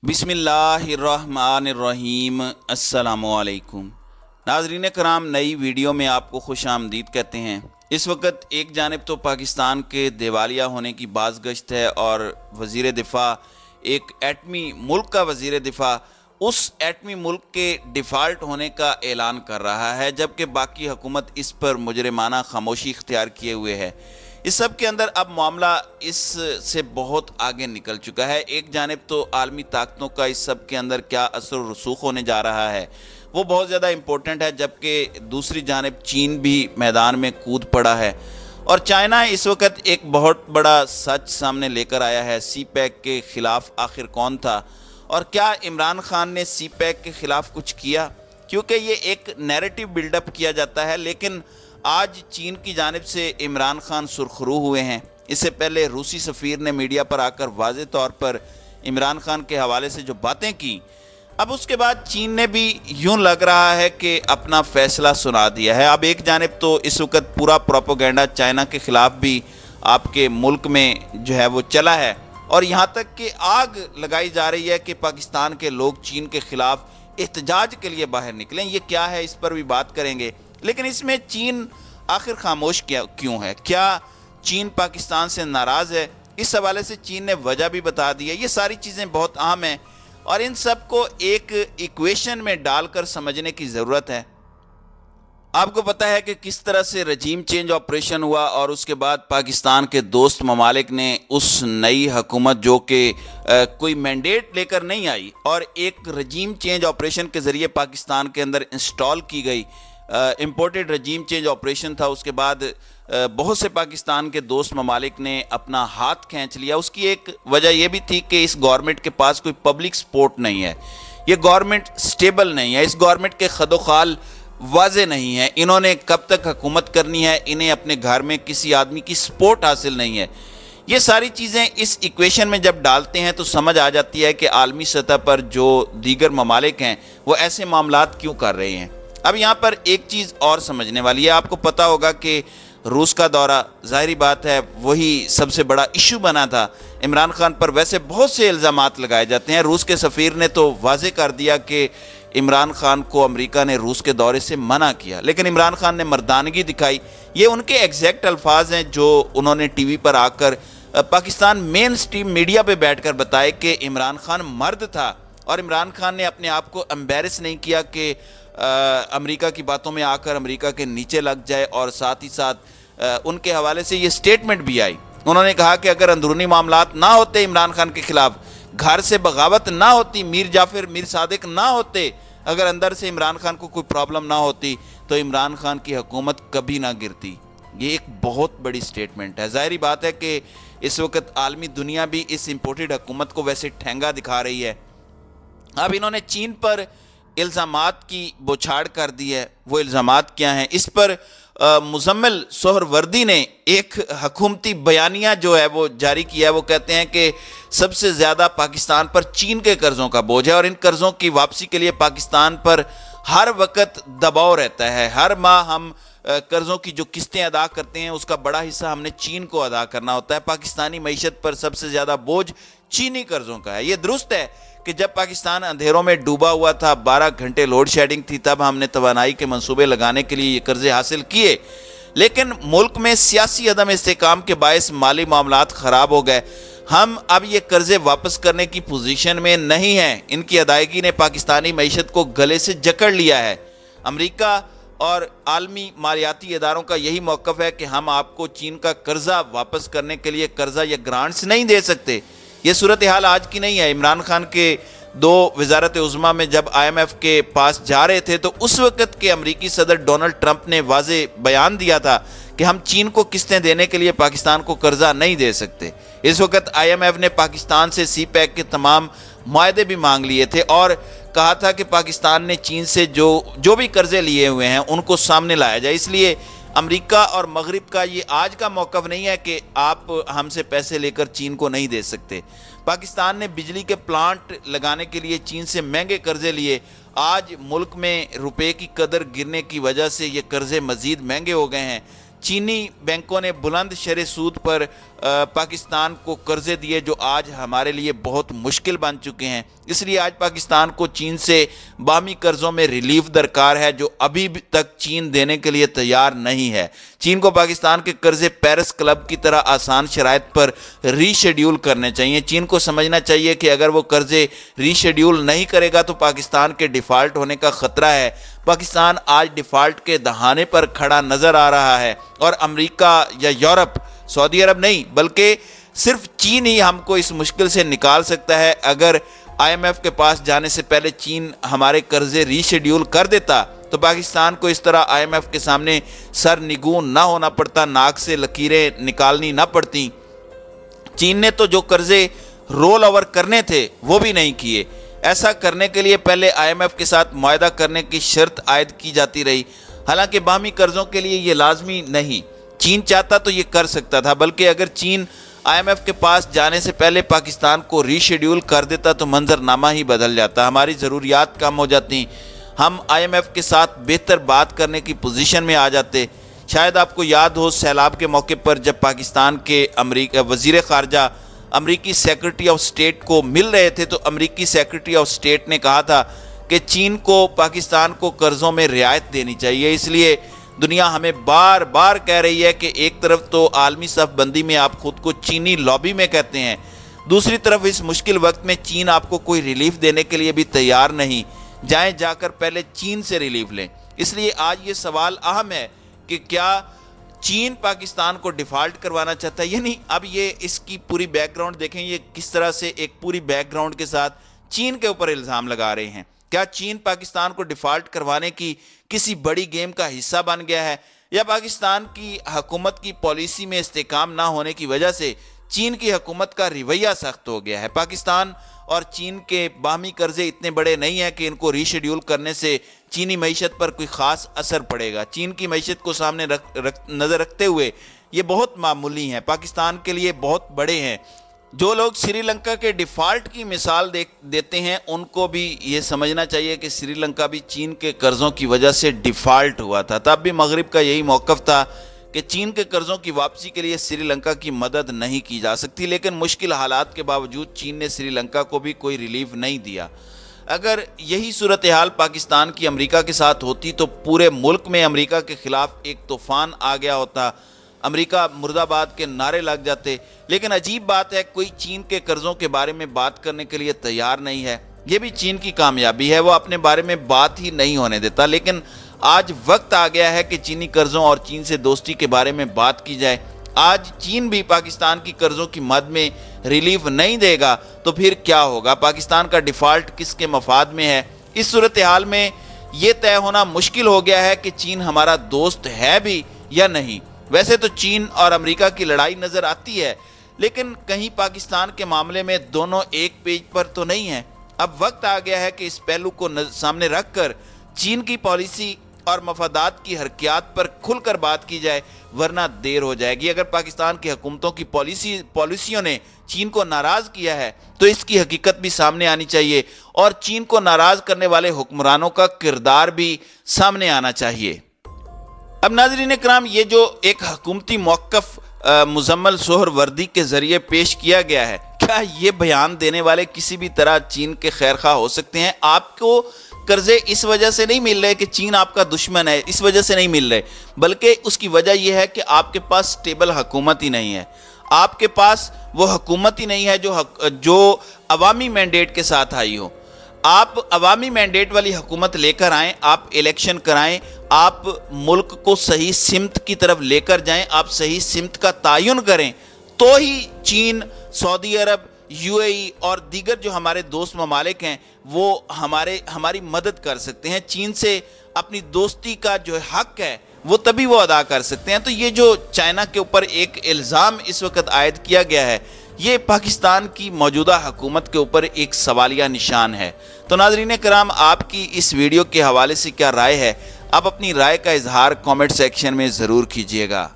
बिस्मिल्लाहिर्रहमानिर्रहीम। अस्सलामुअलैकुम नाज़रीन कराम, नई वीडियो में आपको खुश आमदीद कहते हैं। इस वक्त एक जानिब तो पाकिस्तान के दिवालिया होने की बाज़गश्त है और वज़ीर दिफ़ा, एक एटमी मुल्क का वज़ीर दिफ़ा उस एटमी मुल्क के डिफ़ाल्ट होने का ऐलान कर रहा है, जबकि बाकी हुकूमत इस पर मुजरिमाना खामोशी इख्तियार किए हुए है। इस सब के अंदर अब मामला इस से बहुत आगे निकल चुका है। एक जानिब तो आलमी ताकतों का इस सब के अंदर क्या असर रसूख होने जा रहा है वो बहुत ज़्यादा इम्पोर्टेंट है, जबकि दूसरी जानिब चीन भी मैदान में कूद पड़ा है। और चाइना इस वक्त एक बहुत बड़ा सच सामने लेकर आया है। सी पैक के ख़िलाफ़ आखिर कौन था और क्या इमरान खान ने सी पैक के ख़िलाफ़ कुछ किया, क्योंकि ये एक नैरेटिव बिल्डअप किया जाता है। लेकिन आज चीन की जानिब से इमरान खान सुरखरू हुए हैं। इससे पहले रूसी सफ़ीर ने मीडिया पर आकर वाज़े तौर पर इमरान खान के हवाले से जो बातें की, अब उसके बाद चीन ने भी यूं लग रहा है कि अपना फैसला सुना दिया है। अब एक जानिब तो इस वक्त पूरा प्रोपेगेंडा चाइना के ख़िलाफ़ भी आपके मुल्क में जो है वो चला है और यहाँ तक कि आग लगाई जा रही है कि पाकिस्तान के लोग चीन के ख़िलाफ़ एहतजाज के लिए बाहर निकलें। ये क्या है, इस पर भी बात करेंगे। लेकिन इसमें चीन आखिर खामोश क्यों है? क्या चीन पाकिस्तान से नाराज़ है? इस हवाले से चीन ने वजह भी बता दी है। ये सारी चीज़ें बहुत अहम हैं और इन सब को एक इक्वेशन में डालकर समझने की ज़रूरत है। आपको पता है कि किस तरह से रजीम चेंज ऑपरेशन हुआ और उसके बाद पाकिस्तान के दोस्त ममालिक ने उस नई हुकूमत जो कि कोई मैंडेट लेकर नहीं आई और एक रजीम चेंज ऑपरेशन के ज़रिए पाकिस्तान के अंदर इंस्टॉल की गई इम्पोर्टेड रजीम चेंज ऑपरेशन था। उसके बाद बहुत से पाकिस्तान के दोस्त ममालिक ने अपना हाथ खींच लिया। उसकी एक वजह यह भी थी कि इस गवर्नमेंट के पास कोई पब्लिक सपोर्ट नहीं है, ये गवर्नमेंट स्टेबल नहीं है, इस गवर्नमेंट के खदोखाल वाजे नहीं है, इन्होंने कब तक हुकूमत करनी है, इन्हें अपने घर में किसी आदमी की सपोर्ट हासिल नहीं है। ये सारी चीज़ें इस इक्वेशन में जब डालते हैं तो समझ आ जाती है कि आलमी सतह पर जो दीगर ममालिक हैं वो ऐसे मामलात क्यों कर रहे हैं। अब यहाँ पर एक चीज़ और समझने वाली है। आपको पता होगा कि रूस का दौरा, ज़ाहिरी बात है, वही सबसे बड़ा इशू बना था इमरान खान पर। वैसे बहुत से इल्ज़ामात लगाए जाते हैं। रूस के सफ़ीर ने तो वाज़े कर दिया कि इमरान खान को अमेरिका ने रूस के दौरे से मना किया, लेकिन इमरान खान ने मर्दानगी दिखाई। ये उनके एग्जैक्ट अल्फाज हैं जो उन्होंने टीवी पर आकर पाकिस्तान मेन स्ट्रीम मीडिया पे बैठकर बताए कि इमरान खान मर्द था और इमरान खान ने अपने आप को एम्बेरस नहीं किया कि अमेरिका की बातों में आकर अमेरिका के नीचे लग जाए। और साथ ही साथ उनके हवाले से ये स्टेटमेंट भी आई। उन्होंने कहा कि अगर अंदरूनी मामलात ना होते इमरान खान के खिलाफ, घर से बगावत ना होती, मीर जाफर मीर सादिक ना होते, अगर अंदर से इमरान खान को कोई प्रॉब्लम ना होती तो इमरान खान की हुकूमत कभी ना गिरती। ये एक बहुत बड़ी स्टेटमेंट है। ज़ाहिरी बात है कि इस वक्त आलमी दुनिया भी इस इम्पोर्टेड हुकूमत को वैसे ठेंगा दिखा रही है। अब इन्होंने चीन पर इल्ज़ामात की बौछार कर दी है। वो इल्ज़ामात क्या हैं? इस पर मुज़म्मिल सोहरवर्दी ने एक हुकूमती बयानिया जो है वो जारी किया है। वो कहते हैं कि सबसे ज़्यादा पाकिस्तान पर चीन के कर्ज़ों का बोझ है और इन कर्ज़ों की वापसी के लिए पाकिस्तान पर हर वक्त दबाव रहता है। हर माह हम कर्ज़ों की जो किस्तें अदा करते हैं उसका बड़ा हिस्सा हमने चीन को अदा करना होता है। पाकिस्तानी मईशत पर सबसे ज़्यादा बोझ चीनी कर्ज़ों का है। ये दुरुस्त है कि जब पाकिस्तान अंधेरों में डूबा हुआ था, 12 घंटे लोड शेडिंग थी, तब हमने तवानाई के मंसूबे लगाने के लिए ये कर्जे हासिल किए। लेकिन मुल्क में सियासी अदम इस्तेकाम के बायस माली मामलात ख़राब हो गए। हम अब ये कर्जे वापस करने की पोजीशन में नहीं हैं। इनकी अदायगी ने पाकिस्तानी मईशत को गले से जकड़ लिया है। अमेरिका और आलमी मालियाती इदारों का यही मौक़िफ़ है कि हम आपको चीन का कर्जा वापस करने के लिए कर्जा या ग्रांट्स नहीं दे सकते। ये सूरत हाल आज की नहीं है। इमरान खान के दो वजारत उज़्मा में जब IMF के पास जा रहे थे तो उस वक़्त के अमरीकी सदर डोनाल्ड ट्रंप ने वाज़े बयान दिया था कि हम चीन को किस्तें देने के लिए पाकिस्तान को कर्जा नहीं दे सकते। इस वक्त IMF ने पाकिस्तान से सी पैक के तमाम मुआहदे भी मांग लिए थे और कहा था कि पाकिस्तान ने चीन से जो भी कर्जे लिए हुए हैं उनको सामने लाया जाए। इसलिए अमेरिका और मगरिब का ये आज का मौक़िफ़ नहीं है कि आप हमसे पैसे लेकर चीन को नहीं दे सकते। पाकिस्तान ने बिजली के प्लांट लगाने के लिए चीन से महंगे कर्जे लिए। आज मुल्क में रुपए की कदर गिरने की वजह से ये कर्जे मज़ीद महंगे हो गए हैं। चीनी बैंकों ने बुलंद शरह सूद पर पाकिस्तान को कर्जे दिए जो आज हमारे लिए बहुत मुश्किल बन चुके हैं। इसलिए आज पाकिस्तान को चीन से बाहमी कर्ज़ों में रिलीफ दरकार है, जो अभी तक चीन देने के लिए तैयार नहीं है। चीन को पाकिस्तान के कर्जे पेरिस क्लब की तरह आसान शराइत पर रीशेड्यूल करने चाहिए। चीन को समझना चाहिए कि अगर वो कर्जे रीशेड्यूल नहीं करेगा तो पाकिस्तान के डिफ़ॉल्ट होने का ख़तरा है। पाकिस्तान आज डिफ़ॉल्ट के दहाने पर खड़ा नज़र आ रहा है और अमेरिका या यूरोप, सऊदी अरब नहीं बल्कि सिर्फ चीन ही हमको इस मुश्किल से निकाल सकता है। अगर IMF के पास जाने से पहले चीन हमारे कर्जे रीशेड्यूल कर देता तो पाकिस्तान को इस तरह IMF के सामने सर निगूं ना होना पड़ता, नाक से लकीरें निकालनी ना पड़ती। चीन ने तो जो कर्जे रोल ओवर करने थे वो भी नहीं किए। ऐसा करने के लिए पहले IMF के साथ मुआहदा करने की शर्त आयद की जाती रही। हालांकि बाहमी कर्जों के लिए ये लाजमी नहीं, चीन चाहता तो ये कर सकता था, बल्कि अगर चीन IMF के पास जाने से पहले पाकिस्तान को रीशेड्यूल कर देता तो मंजरनामा ही बदल जाता, हमारी ज़रूरियात कम हो जाती, हम IMF के साथ बेहतर बात करने की पोजीशन में आ जाते। शायद आपको याद हो सैलाब के मौके पर जब पाकिस्तान के वज़ीर ख़ारजा अमरीकी सेक्रेटरी ऑफ स्टेट को मिल रहे थे तो अमरीकी सेक्रेटरी ऑफ स्टेट ने कहा था कि चीन को पाकिस्तान को कर्ज़ों में रियायत देनी चाहिए। इसलिए दुनिया हमें बार बार कह रही है कि एक तरफ तो आलमी सफ़बंदी में आप खुद को चीनी लॉबी में कहते हैं, दूसरी तरफ इस मुश्किल वक्त में चीन आपको कोई रिलीफ देने के लिए भी तैयार नहीं। जाएं जाकर पहले चीन से रिलीफ लें। इसलिए आज ये सवाल अहम है कि क्या चीन पाकिस्तान को डिफ़ॉल्ट करवाना चाहता है या नहीं। अब ये इसकी पूरी बैकग्राउंड देखें, ये किस तरह से एक पूरी बैकग्राउंड के साथ चीन के ऊपर इल्ज़ाम लगा रहे हैं। क्या चीन पाकिस्तान को डिफ़ॉल्ट करवाने की किसी बड़ी गेम का हिस्सा बन गया है, या पाकिस्तान की हुकूमत की पॉलिसी में इस्तेकाम ना होने की वजह से चीन की हुकूमत का रवैया सख्त हो गया है। पाकिस्तान और चीन के बाहमी कर्जे इतने बड़े नहीं हैं कि इनको रीशेड्यूल करने से चीनी मईशत पर कोई ख़ास असर पड़ेगा। चीन की मईशत को सामने नज़र रखते हुए ये बहुत मामूली हैं, पाकिस्तान के लिए बहुत बड़े हैं। जो लोग श्रीलंका के डिफ़ॉल्ट की मिसाल देते हैं उनको भी ये समझना चाहिए कि श्रीलंका भी चीन के कर्ज़ों की वजह से डिफ़ॉल्ट हुआ था। तब भी मगरिब का यही मौक़िफ़ था कि चीन के कर्ज़ों की वापसी के लिए श्रीलंका की मदद नहीं की जा सकती, लेकिन मुश्किल हालात के बावजूद चीन ने श्रीलंका को भी कोई रिलीफ नहीं दिया। अगर यही सूरत हाल पाकिस्तान की अमेरिका के साथ होती तो पूरे मुल्क में अमेरिका के ख़िलाफ़ एक तूफ़ान आ गया होता, अमेरिका मुर्दाबाद के नारे लग जाते। लेकिन अजीब बात है, कोई चीन के कर्ज़ों के बारे में बात करने के लिए तैयार नहीं है। ये भी चीन की कामयाबी है, वो अपने बारे में बात ही नहीं होने देता। लेकिन आज वक्त आ गया है कि चीनी कर्ज़ों और चीन से दोस्ती के बारे में बात की जाए। आज चीन भी पाकिस्तान की कर्ज़ों की मद में रिलीफ नहीं देगा तो फिर क्या होगा, पाकिस्तान का डिफ़ॉल्ट किसके मफाद में है। इस सूरत हाल में ये तय होना मुश्किल हो गया है कि चीन हमारा दोस्त है भी या नहीं। वैसे तो चीन और अमेरिका की लड़ाई नज़र आती है, लेकिन कहीं पाकिस्तान के मामले में दोनों एक पेज पर तो नहीं है। अब वक्त आ गया है कि इस पहलू को सामने रख कर चीन की पॉलिसी और मफादात की हरकियात पर खुलकर बात की जाए, वरना देर हो जाएगी। अगर पाकिस्तान की हुकूमतों की पॉलिसियों ने चीन को नाराज़ किया है तो इसकी हकीकत भी सामने आनी चाहिए और चीन को नाराज़ करने वाले हुक्मरानों का किरदार भी सामने आना चाहिए। अब नाज़रीन इकराम, ये जो एक हुकूमती मौक़िफ़ मुज़म्मल सोहरवर्दी के ज़रिए पेश किया गया है, क्या ये बयान देने वाले किसी भी तरह चीन के खैरखा हो सकते हैं? आपको कर्जे इस वजह से नहीं मिल रहे कि चीन आपका दुश्मन है, इस वजह से नहीं मिल रहे, बल्कि उसकी वजह यह है कि आपके पास स्टेबल हुकूमत ही नहीं है। आपके पास वो हुकूमत ही नहीं है जो अवामी मैंडेट के साथ आई हो। आप अवामी मैंडेट वाली हुकूमत लेकर आएँ, आप इलेक्शन कराएं, आप मुल्क को सही सिमत की तरफ लेकर जाएं, आप सही सिमत का तयन करें, तो ही चीन, सऊदी अरब, UAE और दीगर जो हमारे दोस्त ममालिक हैं वो हमारी मदद कर सकते हैं। चीन से अपनी दोस्ती का जो हक है वो तभी वो अदा कर सकते हैं। तो ये जो चाइना के ऊपर एक इल्ज़ाम इस वक्त आयद किया गया है, ये पाकिस्तान की मौजूदा हुकूमत के ऊपर एक सवालिया निशान है। तो नाज़रीन कराम, आपकी इस वीडियो के हवाले से क्या राय है? आप अपनी राय का इजहार कमेंट सेक्शन में ज़रूर कीजिएगा।